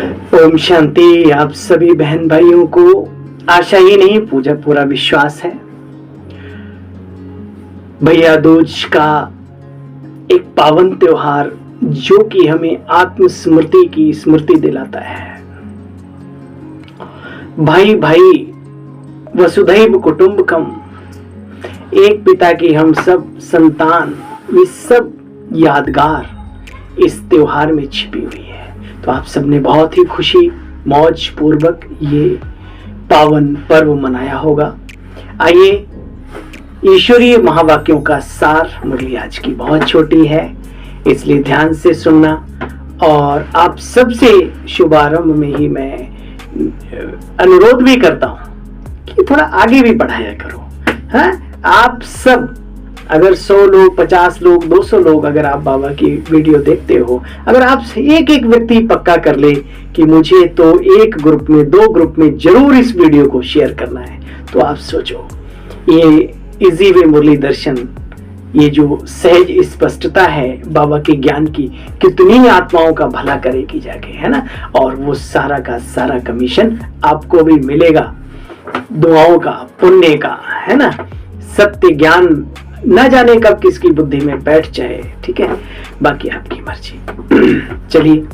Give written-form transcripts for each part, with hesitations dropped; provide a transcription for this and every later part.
ओम शांति। आप सभी बहन भाइयों को आशा ही नहीं पूरा विश्वास है। भैया दूज का एक पावन त्योहार जो कि हमें आत्मस्मृति की स्मृति दिलाता है। भाई भाई वसुधैव कुटुंबकम, एक पिता की हम सब संतान, ये सब यादगार इस त्योहार में छिपी हुई है। तो आप सबने बहुत ही खुशी मौज पूर्वक ये पावन पर्व मनाया होगा। आइए, ईश्वरीय महावाक्यों का सार मुरली आज की बहुत छोटी है, इसलिए ध्यान से सुनना। और आप सबसे शुभारंभ में ही मैं अनुरोध भी करता हूं कि थोड़ा आगे भी बढ़ाया करो। हाँ, आप सब अगर 100 लोग, 50 लोग, 200 लोग अगर आप बाबा की वीडियो देखते हो, अगर आप एक एक व्यक्ति पक्का कर ले कि मुझे तो एक ग्रुप में, 2 ग्रुप में जरूर इस वीडियो को शेयर करना है, तो आप सोचो ये इजी वे मुरली दर्शन, ये जो सहज स्पष्टता है बाबा के ज्ञान की, कितनी आत्माओं का भला करेगी जाके, है ना। और वो सारा का सारा कमीशन आपको भी मिलेगा, दुआओं का, पुण्य का, है ना। सत्य ज्ञान न जाने कब किसकी बुद्धि में बैठ जाए, ठीक है, बाकी आपकी मर्जी। चलिए,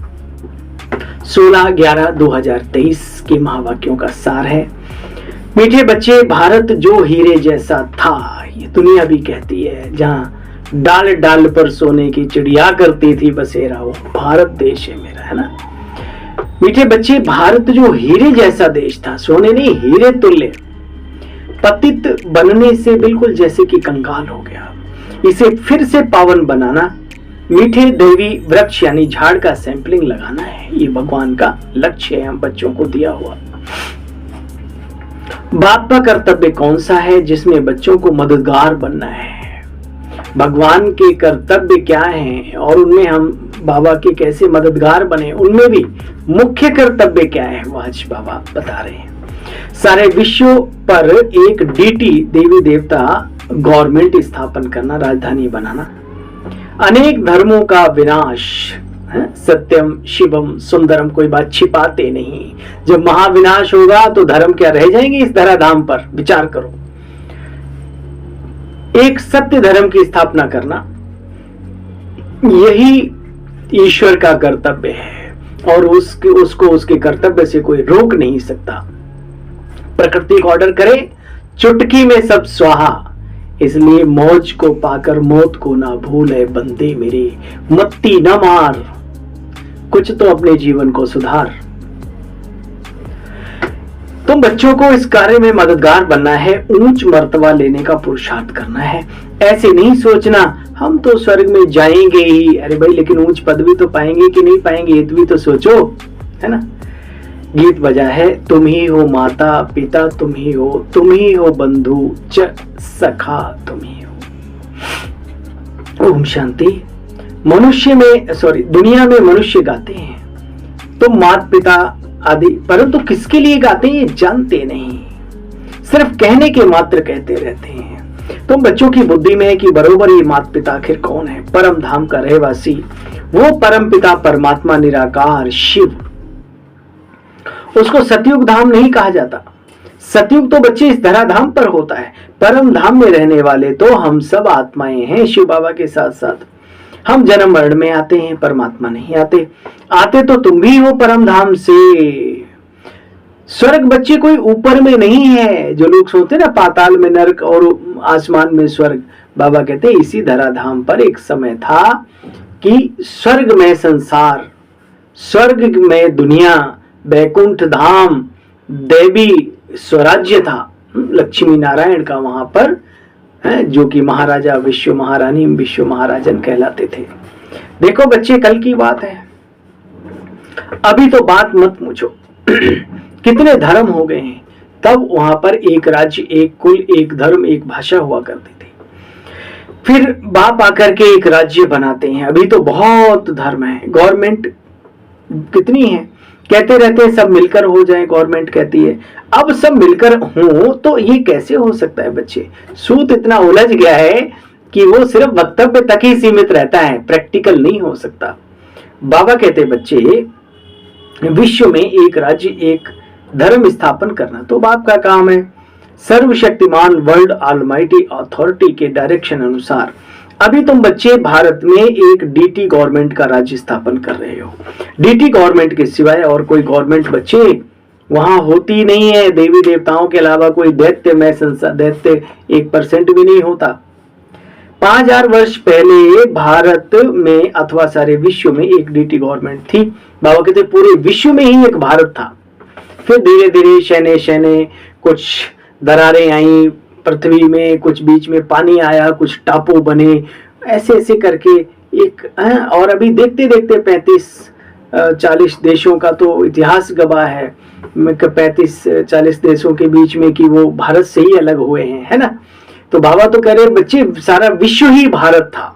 16/11/2023 के महावाक्यों का सार है। मीठे बच्चे, भारत जो हीरे जैसा था, ये दुनिया भी कहती है, जहां डाल डाल पर सोने की चिड़िया करती थी बसेरा, वो भारत देश है मेरा, है ना। मीठे बच्चे, भारत जो हीरे जैसा देश था, सोने नहीं हीरे तुल्य, पतित बनने से बिल्कुल जैसे कि कंगाल हो गया। इसे फिर से पावन बनाना, मीठे दैवी वृक्ष यानी झाड़ का सैंपलिंग लगाना है, ये भगवान का लक्ष्य है हम बच्चों को दिया हुआ। बाप का कर्तव्य कौन सा है? जिसमें बच्चों को मददगार बनना है। भगवान के कर्तव्य क्या हैं और उनमें हम बाबा के कैसे मददगार बने, उनमें भी मुख्य कर्तव्य क्या है, वो आज बाबा बता रहे हैं। सारे विश्व पर एक डीटी देवी देवता गवर्नमेंट स्थापन करना, राजधानी बनाना, अनेक धर्मों का विनाश, सत्यम शिवम सुंदरम, कोई बात छिपाते नहीं। जब महाविनाश होगा तो धर्म क्या रह जाएंगे इस धराधाम पर, विचार करो। एक सत्य धर्म की स्थापना करना, यही ईश्वर का कर्तव्य है और उसको उसके कर्तव्य से कोई रोक नहीं सकता। प्रकृति को ऑर्डर करे, चुटकी में सब स्वाहा, इसलिए मौज को पाकर मौत को ना भूले बंदे मेरे, मत्ती न मार, कुछ तो अपने जीवन को सुधार। तुम बच्चों को इस कार्य में मददगार बनना है, ऊंच मर्तबा लेने का पुरुषार्थ करना है। ऐसे नहीं सोचना हम तो स्वर्ग में जाएंगे ही, अरे भाई लेकिन ऊंच पदवी तो पाएंगे कि नहीं पाएंगे, ये भी तो सोचो, है ना। गीत बजा है, तुम ही हो माता पिता, तुम ही हो बंधु च सखा, तुम ही हो। ओम शांति। दुनिया में मनुष्य गाते हैं तो माता पिता आदि, परंतु किसके लिए गाते हैं ये जानते नहीं, सिर्फ कहने के मात्र कहते रहते हैं। तुम बच्चों की बुद्धि में है कि बरोबर ये माता पिता आखिर कौन है? परम धाम का रहवासी, वो परम पिता परमात्मा निराकार शिव, उसको सतयुग धाम नहीं कहा जाता। सतयुग तो बच्चे इस धराधाम पर होता है, परम धाम में रहने वाले तो हम सब आत्माएं हैं शिव बाबा के साथ साथ। हम जन्म मरण में आते हैं, परमात्मा नहीं आते तो तुम भी हो परम धाम से। स्वर्ग बच्चे कोई ऊपर में नहीं है, जो लोग सोचते ना पाताल में नरक और आसमान में स्वर्ग, बाबा कहते हैं इसी धराधाम पर एक समय था कि स्वर्ग में संसार, स्वर्ग में दुनिया, बैकुंठ धाम देवी स्वराज्य था, लक्ष्मी नारायण का वहां पर, जो कि महाराजा विश्व महारानी विश्व महाराजन कहलाते थे। देखो बच्चे, कल की बात है, अभी तो बात मत पूछो कितने धर्म हो गए हैं। तब वहां पर एक राज्य, एक कुल, एक धर्म, एक भाषा हुआ करती थी। फिर बाप आकर के एक राज्य बनाते हैं। अभी तो बहुत धर्म है, गवर्नमेंट कितनी है, कहते रहते हैं सब मिलकर हो जाए, गवर्नमेंट कहती है। अब सब मिलकर हो तो ये कैसे हो सकता है बच्चे? सूत इतना उलझ गया है कि वो सिर्फ वक्तव्य तक ही सीमित रहता है, प्रैक्टिकल नहीं हो सकता। बाबा कहते बच्चे विश्व में एक राज्य, एक धर्म स्थापन करना तो बाप का काम है। सर्वशक्तिमान वर्ल्ड ऑलमाइटी अथॉरिटी के डायरेक्शन अनुसार अभी तुम बच्चे भारत में एक डीटी गवर्नमेंट का राज्य स्थापन कर रहे हो। डीटी गवर्नमेंट के सिवाय और कोई गवर्नमेंट बच्चे वहां होती नहीं है। देवी देवताओं के अलावा कोई दैत्य संसार दैत्य 1% भी नहीं होता। 5000 वर्ष पहले भारत में अथवा सारे विश्व में एक डीटी गवर्नमेंट थी। बाबा कहते पूरे विश्व में ही एक भारत था। फिर धीरे धीरे शहने शहने कुछ दरारें आई पृथ्वी में, कुछ बीच में पानी आया, कुछ टापू बने, ऐसे ऐसे करके एक और अभी देखते देखते 35-40 देशों का तो इतिहास गवाह है 35-40 देशों के बीच में कि वो भारत से ही अलग हुए हैं, है ना। तो बाबा तो कह रहे बच्चे सारा विश्व ही भारत था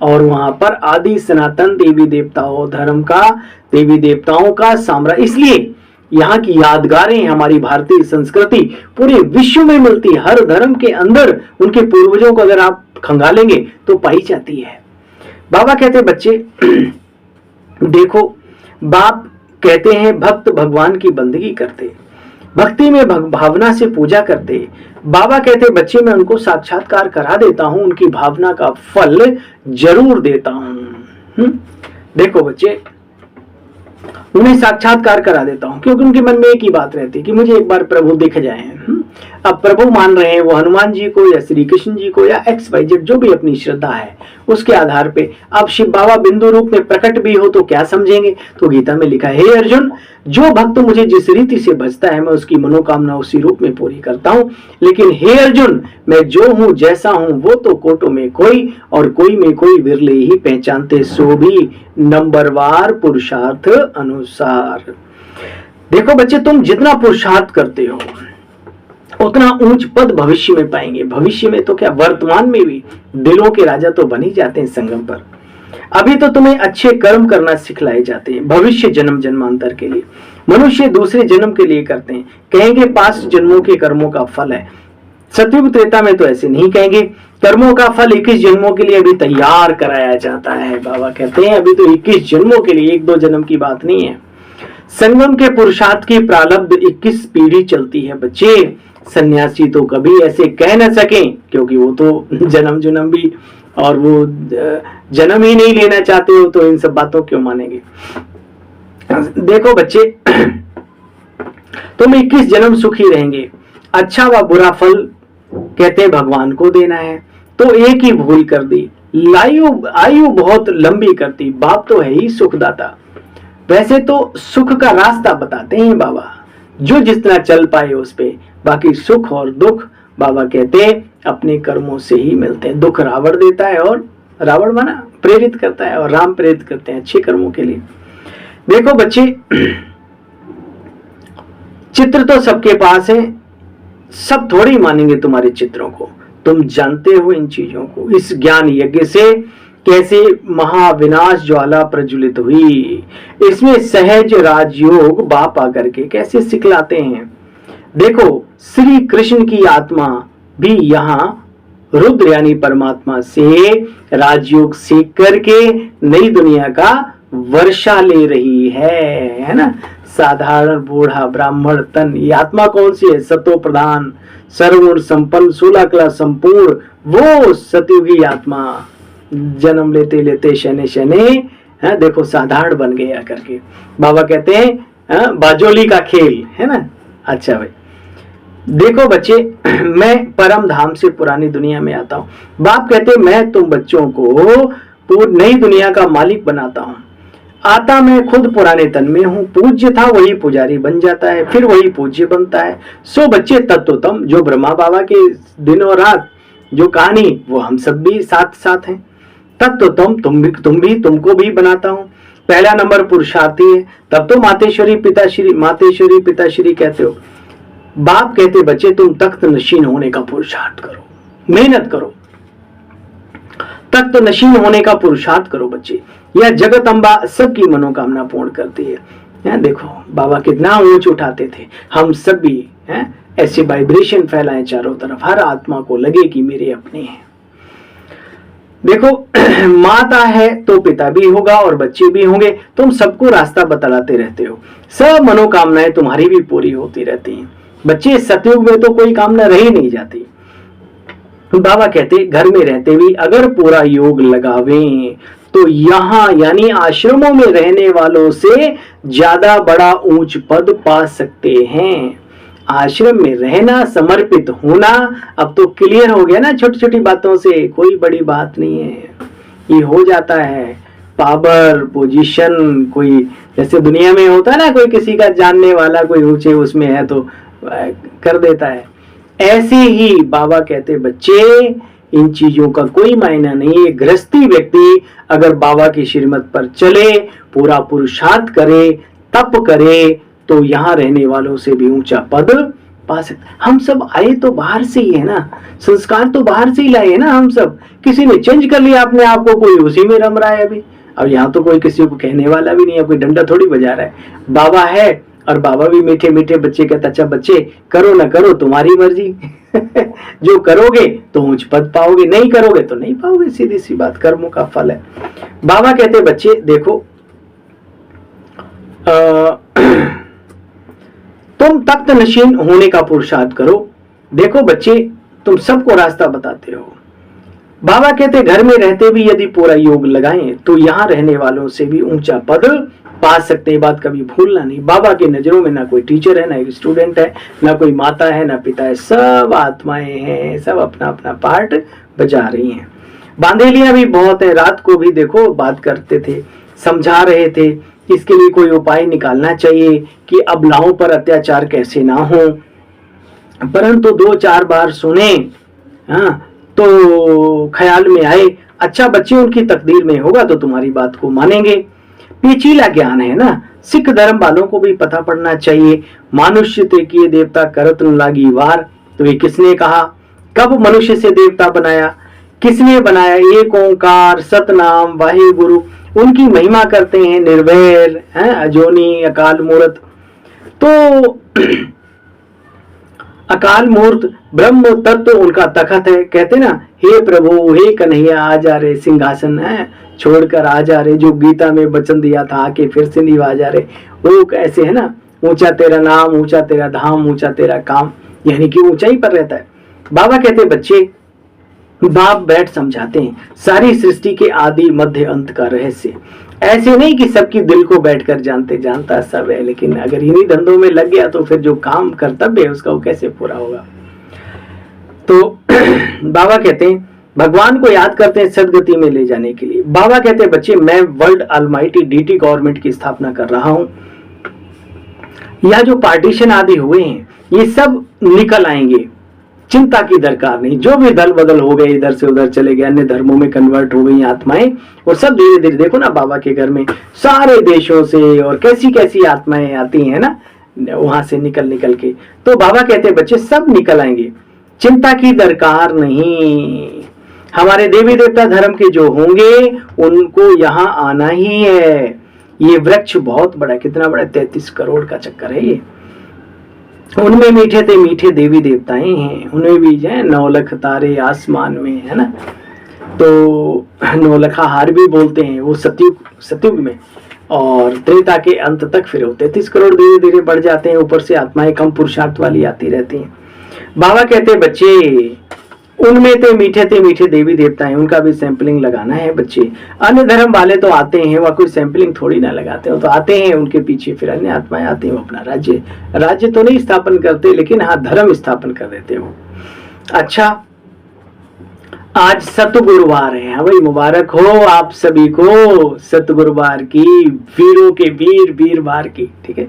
और वहां पर आदि सनातन देवी देवताओं धर्म का, देवी देवताओं का साम्राज्य। इसलिए यहाँ की यादगारें, हमारी भारतीय संस्कृति पूरे विश्व में मिलती। हर धर्म के अंदर उनके पूर्वजों को अगर आप खंगालेंगे तो पाई जाती है। बाबा कहते बच्चे देखो, बाप कहते हैं भक्त भगवान की बंदगी करते, भक्ति में भावना से पूजा करते। बाबा कहते बच्चे मैं उनको साक्षात्कार करा देता हूं, उनकी भावना का फल जरूर देता हूं। देखो बच्चे, उन्हें साक्षात्कार करा देता हूं क्योंकि उनके मन में एक ही बात रहती है कि मुझे एक बार प्रभु दिख जाए। अब प्रभु मान रहे हैं वो हनुमान जी को या श्री कृष्ण जी को या XYZ जो भी अपनी श्रद्धा है उसके आधार पे। अब शिव बाबा बिंदु रूप में प्रकट भी हो तो क्या समझेंगे। तो गीता में लिखा है, हे अर्जुन, जो भक्त मुझे जिस रीति से भजता है मैं उसकी मनोकामना उसी रूप में पूरी करता हूँ। लेकिन हे अर्जुन, मैं जो हूँ जैसा हूँ वो तो कोटों में कोई और कोई में कोई विरले ही पहचानते, सो भी नंबरवार पुरुषार्थ अनुसार। देखो बच्चे, तुम जितना पुरुषार्थ करते हो उतना ऊंच पद भविष्य में पाएंगे। भविष्य में तो क्या, वर्तमान में भी दिलों के राजा तो बन ही जाते हैं संगम पर। अभी तो तुम्हें अच्छे कर्म करना सिखलाए जाते हैं भविष्य जन्म जन्मांतर के लिए। मनुष्य दूसरे जन्म के लिए करते हैं, कहेंगे 5 जन्मों के कर्मों का फल है। सतयुग त्रेता में तो ऐसे नहीं कहेंगे, कर्मों का फल 21 जन्मों के लिए अभी तैयार कराया जाता है। बाबा कहते हैं अभी तो 21 जन्मों के लिए, 1-2 जन्म की बात नहीं है। संगम के पुरुषार्थ की प्रारब्ध 21 पीढ़ी चलती है बच्चे। सन्यासी तो कभी ऐसे कह न सके क्योंकि वो तो जन्म भी और वो जन्म ही नहीं लेना चाहते हो, तो इन सब बातों क्यों मानेंगे। देखो बच्चे, तुम 21 जन्म सुखी रहेंगे। अच्छा व बुरा फल कहते भगवान को देना है, तो एक ही भूल कर दी, आयु बहुत लंबी करती। बाप तो है ही सुखदाता। वैसे तो सुख का रास्ता बताते हैं बाबा, जो जितना चल पाए उस पे। बाकी सुख और दुख बाबा कहते हैं अपने कर्मों से ही मिलते हैं। दुख रावण देता है और रावण माना प्रेरित करता है और राम प्रेरित करते हैं अच्छे कर्मों के लिए। देखो बच्चे, चित्र तो सबके पास है, सब थोड़ी मानेंगे तुम्हारे चित्रों को। तुम जानते हो इन चीजों को। इस ज्ञान यज्ञ से कैसे महाविनाश ज्वाला प्रज्वलित हुई, इसमें सहज राजयोग बाप आकर के कैसे सिखलाते हैं। देखो, श्री कृष्ण की आत्मा भी यहाँ रुद्र यानी परमात्मा से राजयोग सीख करके नई दुनिया का वर्षा ले रही है ना। साधारण बूढ़ा ब्राह्मण तन, ये आत्मा कौन सी है? सतो प्रधान, सर्वगुण संपन्न, 16 कला संपूर्ण, वो सतयुगी आत्मा जन्म लेते लेते शने शने देखो साधारण बन गया करके। बाबा कहते हैं बाजोली का खेल है ना। अच्छा भाई, देखो बच्चे, मैं परम धाम से पुरानी दुनिया में आता हूँ। बाप कहते मैं तुम बच्चों को नई दुनिया का मालिक बनाता हूँ। आता मैं खुद पुराने तन में हूँ। पूज्य था वही पुजारी बन जाता है, फिर वही पूज्य बनता है। सो बच्चे तत्वतम, जो ब्रह्मा बाबा के दिन और रात जो कहानी, वो हम सब भी साथ साथ हैं। तत्वतम तुमको भी बनाता हूँ। पहला नंबर पुरुषार्थी है, तब तो मातेश्वरी पिताश्री कहते हो। बाप कहते बच्चे तुम तख्त नशीन होने का पुरुषार्थ करो, मेहनत करो, तख्त नशीन होने का पुरुषार्थ करो बच्चे। यह जगत अम्बा सबकी मनोकामना पूर्ण करती है। देखो बाबा कितना ऊंच उठाते थे। हम सब भी ऐसे वाइब्रेशन फैलाएं चारों तरफ, हर आत्मा को लगे कि मेरे अपने हैं। देखो माता है तो पिता भी होगा और बच्चे भी होंगे। तुम सबको रास्ता बतलाते रहते हो, सब मनोकामनाएं तुम्हारी भी पूरी होती रहती हैं। बच्चे, सतयुग में तो कोई कामना रही नहीं जाती। बाबा कहते घर में रहते भी अगर पूरा योग लगावें तो यहाँ यानी आश्रमों में रहने वालों से ज्यादा बड़ा ऊंच पद पा सकते हैं। आश्रम में रहना, समर्पित होना, अब तो क्लियर हो गया ना छोटी छोटी बातों से, कोई बड़ी बात नहीं है, ये हो जाता है। पावर, पोजीशन, कोई जैसे दुनिया में होता है ना, कोई किसी का जानने वाला कोई ऊंचे उसमें है तो कर देता है। ऐसे ही बाबा कहते बच्चे इन चीजों का कोई मायना नहीं है। गृहस्थी व्यक्ति अगर बाबा की श्रीमत पर चले, पूरा पुरुषार्थ करे, तप करे, तो यहाँ रहने वालों से भी ऊंचा पद पा सकते। हम सब आए तो बाहर से ही है ना, संस्कार तो बाहर से ही लाए है ना हम सब। किसी ने चेंज कर लिया अपने आप को, कोई उसी में रम रहा है अभी। अब यहाँ तो कोई किसी को कहने वाला भी नहीं है, कोई डंडा थोड़ी बजा रहा है। बाबा है और बाबा भी मीठे मीठे बच्चे कहता, अच्छा बच्चे करो ना करो तुम्हारी मर्जी जो करोगे तो ऊंच पद पाओगे, नहीं करोगे तो नहीं पाओगे, सीधी सी बात, कर्मों का फल है। बाबा कहते बच्चे देखो तुम तख्त नशीन होने का पुरुषार्थ करो। देखो बच्चे तुम सबको रास्ता बताते हो। बाबा कहते घर में रहते भी यदि पूरा योग लगाएं तो यहाँ रहने वालों से भी ऊंचा पद पा सकते हैं। बात कभी भूलना नहीं। बाबा की नजरों में ना कोई टीचर है, ना एक स्टूडेंट है, ना कोई माता है, ना पिता है, सब आत्माएं हैं, सब अपना अपना पार्ट बजा रही हैं। बांधेलियां भी बहुत है, रात को भी देखो बात करते थे, समझा रहे थे इसके लिए कोई उपाय निकालना चाहिए कि अबलाओं पर अत्याचार कैसे ना हो। परंतु 2-4 बार सुने, हाँ, तो ख्याल में आए अच्छा बच्चे उनकी तकदीर में होगा तो तुम्हारी बात को मानेंगे। पेचीला ज्ञान है ना, सिख धर्म वालों को भी पता पड़ना चाहिए। मनुष्य ते किए देवता करत न लागी वार, तो ये किसने कहा, कब मनुष्य से देवता बनाया, किसने बनाया। एक ओंकार, सतनाम, वाहे गुरु, उनकी महिमा करते हैं, निर्वैर हैं, अजोनी, अकाल मूर्त। तो अकाल मूर्त ब्रह्म तत्व उनका तखत है। कहते ना, हे प्रभु, हे कन्हैया, आ जा रे सिंहासन है छोड़कर, आ जा रे, जो गीता में वचन दिया था आके फिर से निभा जा रे। वो कैसे है ना, ऊंचा तेरा नाम, ऊंचा तेरा धाम, ऊंचा तेरा काम, यानी कि ऊंचाई पर रहता है। बाबा कहते बच्चे, बाप बैठ समझाते हैं सारी सृष्टि के आदि मध्य अंत का रहस्य। ऐसे नहीं कि सबकी दिल को बैठकर जानता सब है, लेकिन अगर इन्हीं धंधों में लग गया तो फिर जो काम कर्तव्य है उसका वो कैसे पूरा होगा। तो बाबा कहते हैं भगवान को याद करते हैं सदगति में ले जाने के लिए। बाबा कहते हैं बच्चे, मैं वर्ल्ड अलमाइटी डीटी गवर्नमेंट की स्थापना कर रहा हूं। यह जो पार्टीशन आदि हुए हैं ये सब निकल आएंगे, चिंता की दरकार नहीं। जो भी दल बदल हो गए, इधर से उधर चले गए, अन्य धर्मों में कन्वर्ट हो गई आत्माएं, और सब धीरे धीरे देखो ना बाबा के घर में सारे देशों से और कैसी कैसी आत्माएं आती हैं ना वहां से निकल के। तो बाबा कहते हैं बच्चे सब निकल आएंगे, चिंता की दरकार नहीं। हमारे देवी देवता धर्म के जो होंगे उनको यहाँ आना ही है। ये वृक्ष बहुत बड़ा, कितना बड़ा, 33 करोड़ का चक्कर है ये। उनमें मीठे ते मीठे देवी देवताएं हैं, उनमें भी जो है 9 लाख तारे आसमान में है ना, तो 9 लखा हार भी बोलते हैं वो सतयुग में, और त्रेता के अंत तक फिर 33 करोड़ धीरे धीरे बढ़ जाते हैं। ऊपर से आत्माएं कम पुरुषार्थ वाली आती रहती हैं। बाबा कहते हैं बच्चे, उनमें ते मीठे देवी देवता हैं, उनका भी सैंपलिंग लगाना है बच्चे। अन्य धर्म वाले तो आते हैं, वह कोई सैंपलिंग थोड़ी ना लगाते हो, तो आते हैं उनके पीछे फिर अन्य आत्माएं आती हैं, वो अपना राज्य तो नहीं स्थापन करते, लेकिन हाँ धर्म स्थापन कर देते हो। अच्छा, आज सतगुरुवार है, हाँ भाई, मुबारक हो आप सभी को सतगुरुवार की, वीरों के वीरवार की, ठीक है।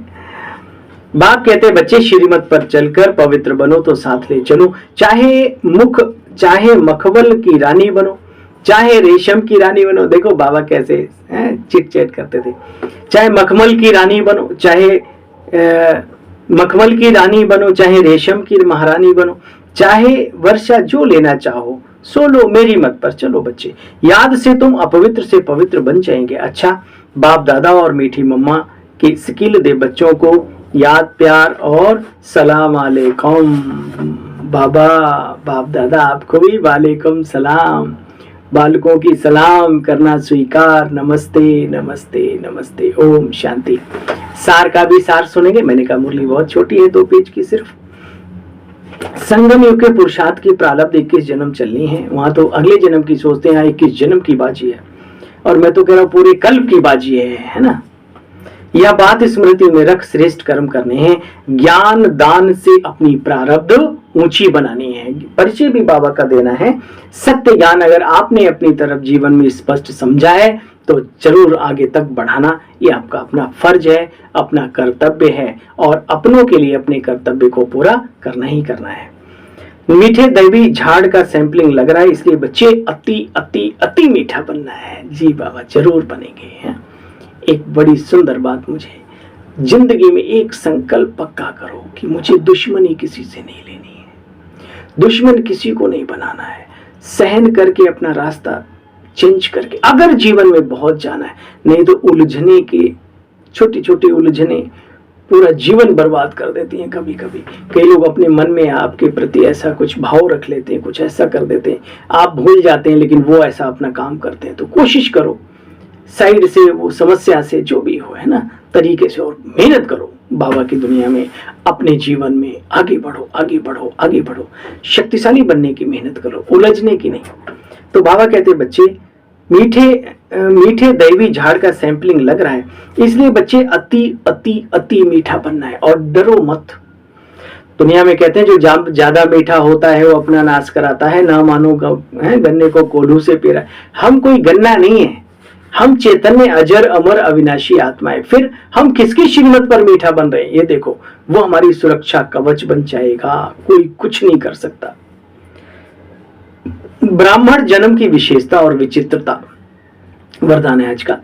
बाप कहते हैं बच्चे, श्रीमत पर चलकर पवित्र बनो तो साथ ले चलो। चाहे मखमल की रानी बनो, चाहे रेशम की रानी बनो। देखो बाबा कैसे चिट चैट करते थे। चाहे मखमल की रानी बनो, चाहे रेशम की महारानी बनो, चाहे वर्षा जो लेना चाहो सो लो, मेरी मत पर चलो बच्चे। याद से तुम अपवित्र से पवित्र बन जाएंगे। अच्छा, बाप दादा और मीठी मम्मा की स्किल दे बच्चों को, याद प्यार और सलाम अलैकुम। बाबा बाप दादा आपको भी वालेकुम सलाम। बालकों की सलाम करना स्वीकार। नमस्ते नमस्ते नमस्ते। ओम शांति। सार का भी सार सुनेंगे। मैंने कहा मुरली बहुत छोटी है, 2 पेज की सिर्फ। संगम युग के पुरुषार्थ की प्रारब्ध 21 जन्म चलनी है। वहां तो अगले जन्म की सोचते हैं, 21 जन्म की बाजी है, और मैं तो कह रहा हूं पूरे कल्प की बाजी है ना। यह बात स्मृति में रख श्रेष्ठ कर्म करने हैं, ज्ञान दान से अपनी प्रारब्ध ऊंची बनानी है। परिचय भी बाबा का देना है। सत्य ज्ञान अगर आपने अपनी तरफ जीवन में स्पष्ट समझा है तो जरूर आगे तक बढ़ाना, ये आपका अपना फर्ज है, अपना कर्तव्य है, और अपनों के लिए अपने कर्तव्य को पूरा करना ही करना है। मीठे दैवी झाड़ का सैंपलिंग लग रहा है, इसलिए बच्चे अति अति अति मीठा बनना है। जी बाबा जरूर बनेंगे हैं। एक बड़ी सुंदर बात, मुझे जिंदगी में एक संकल्प पक्का करो कि मुझे दुश्मनी किसी से नहीं लेनी है, दुश्मन किसी को नहीं बनाना है। सहन करके अपना रास्ता चेंज करके, अगर जीवन में बहुत जाना है, नहीं तो उलझने की छोटी छोटी उलझने पूरा जीवन बर्बाद कर देती हैं। कभी कभी कई लोग अपने मन में आपके प्रति ऐसा कुछ भाव रख लेते हैं, कुछ ऐसा कर देते हैं, आप भूल जाते हैं, लेकिन वो ऐसा अपना काम करते हैं। तो कोशिश करो साइड से, वो समस्या से जो भी हो, है ना, तरीके से, और मेहनत करो बाबा की दुनिया में, अपने जीवन में आगे बढ़ो आगे बढ़ो आगे बढ़ो। शक्तिशाली बनने की मेहनत करो, उलझने की नहीं। तो बाबा कहते बच्चे मीठे दैवी झाड़ का सैंपलिंग लग रहा है, इसलिए बच्चे अति अति अति मीठा बनना है, और डरो मत। दुनिया में कहते हैं जो ज्यादा मीठा होता है वो अपना नाश कराता है, ना मानो गन्ने को कोल्हू से पी रहा है। हम कोई गन्ना नहीं है, हम चैतन्य अजर अमर अविनाशी आत्माएं। फिर हम किसकी श्रीमत पर मीठा बन रहे हैं, ये देखो, वो हमारी सुरक्षा कवच बन जाएगा, कोई कुछ नहीं कर सकता। ब्राह्मण जन्म की विशेषता और विचित्रता, वरदान है आज का।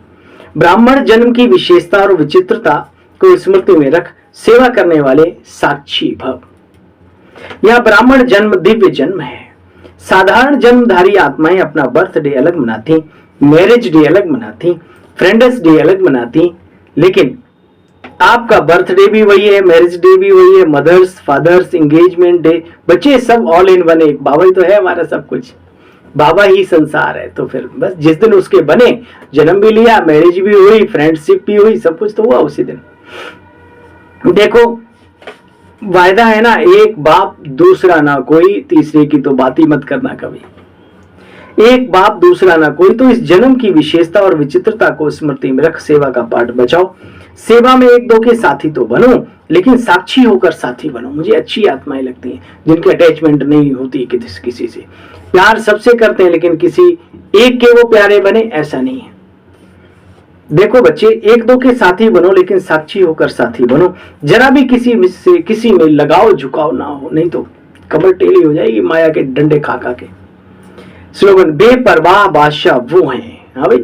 ब्राह्मण जन्म की विशेषता और विचित्रता को स्मृति में रख सेवा करने वाले साक्षी भव। यह ब्राह्मण जन्म दिव्य जन्म है। साधारण जन्मधारी आत्माएं अपना बर्थडे अलग मनाती, मैरिज डे अलग मनाती, फ्रेंड्स डे अलग मनाती, लेकिन आपका बर्थडे भी वही है, मैरिज डे भी वही है, मदर्स फादर्स एंगेजमेंट डे, बच्चे सब ऑल इन वन। एक बाबा ही तो है हमारा सब कुछ, बाबा ही संसार है। तो फिर बस जिस दिन उसके बने, जन्म भी लिया, मैरिज भी हुई, फ्रेंडशिप भी हुई, सब कुछ तो हुआ उसी दिन। देखो वायदा है ना, एक बाप दूसरा ना कोई, तीसरे की तो बात ही मत करना कभी। एक बाप दूसरा ना कोई। तो इस जन्म की विशेषता और विचित्रता को स्मृति में रख सेवा का पाठ बचाओ। सेवा में एक दो के साथी तो बनो, लेकिन साक्षी होकर साथी बनो। मुझे अच्छी आत्माएं लगती हैं जिनकी अटैचमेंट नहीं होती किसी से, प्यार सबसे करते हैं, लेकिन किसी एक के वो प्यारे बने, ऐसा नहीं है। देखो बच्चे, एक दो के साथी बनो, लेकिन साक्षी होकर साथी बनो। जरा भी किसी में लगाव झुकाव ना हो, नहीं तो कमर टेढ़ी हो जाएगी माया के डंडे खा के। स्लोगन, बेपरवाह बादशाह वो हैं, हाँ भाई,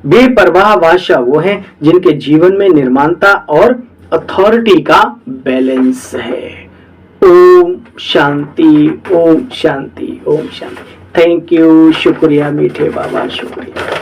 बेपरवाह बादशाह वो हैं जिनके जीवन में निर्माणता और अथॉरिटी का बैलेंस है। ओम शांति, ओम शांति, ओम शांति। थैंक यू, शुक्रिया मीठे बाबा, शुक्रिया।